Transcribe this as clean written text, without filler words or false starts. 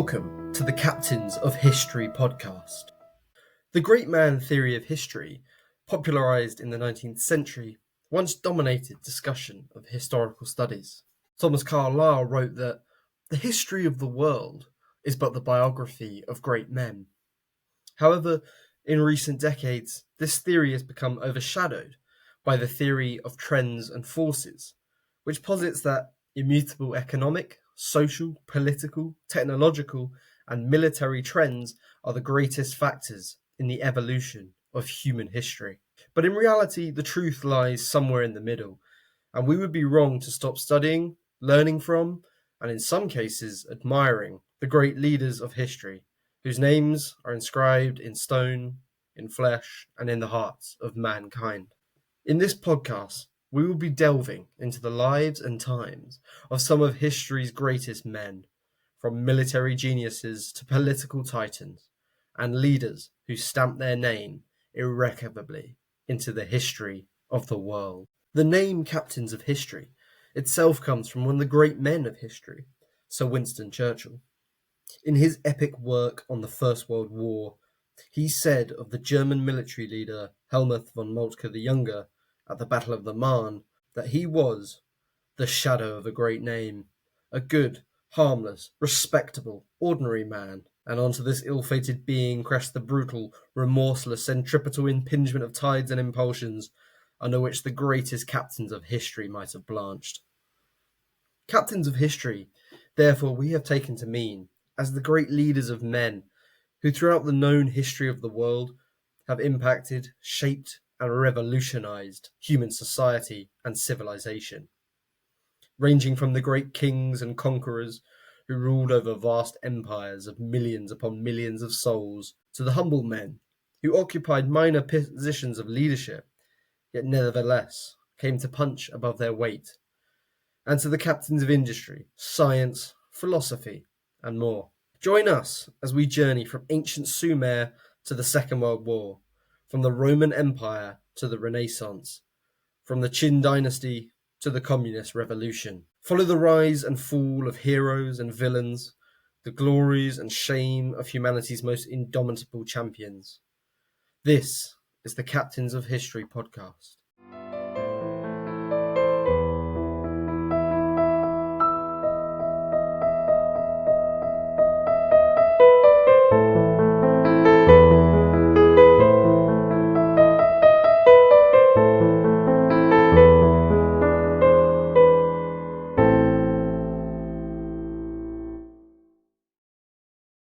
Welcome to the Captains of History podcast. The great man theory of history, popularised in the 19th century, once dominated discussion of historical studies. Thomas Carlyle wrote that the history of the world is but the biography of great men. However, in recent decades, this theory has become overshadowed by the theory of trends and forces, which posits that immutable economic, social, political, technological, and military trends are the greatest factors in the evolution of human history. But in reality, the truth lies somewhere in the middle, and we would be wrong to stop studying, learning from, and in some cases admiring the great leaders of history, whose names are inscribed in stone, in flesh, and in the hearts of mankind. In this podcast, we will be delving into the lives and times of some of history's greatest men, from military geniuses to political titans, and leaders who stamped their name irrevocably into the history of the world. The name Captains of History itself comes from one of the great men of history, Sir Winston Churchill. In his epic work on the First World War, he said of the German military leader Helmuth von Moltke the Younger at the Battle of the Marne that he was the shadow of a great name, a good, harmless, respectable, ordinary man. And onto this ill-fated being crashed the brutal, remorseless, centripetal impingement of tides and impulsions under which the greatest captains of history might have blanched. Captains of history, therefore, we have taken to mean as the great leaders of men who throughout the known history of the world have impacted, shaped, and revolutionized human society and civilization, ranging from the great kings and conquerors who ruled over vast empires of millions upon millions of souls, to the humble men who occupied minor positions of leadership, yet nevertheless came to punch above their weight, and to the captains of industry, science, philosophy, and more. Join us as we journey from ancient Sumer to the Second World War, from the Roman Empire to the Renaissance, from the Qin dynasty to the Communist Revolution. Follow the rise and fall of heroes and villains, the glories and shame of humanity's most indomitable champions. This is the Captains of History podcast.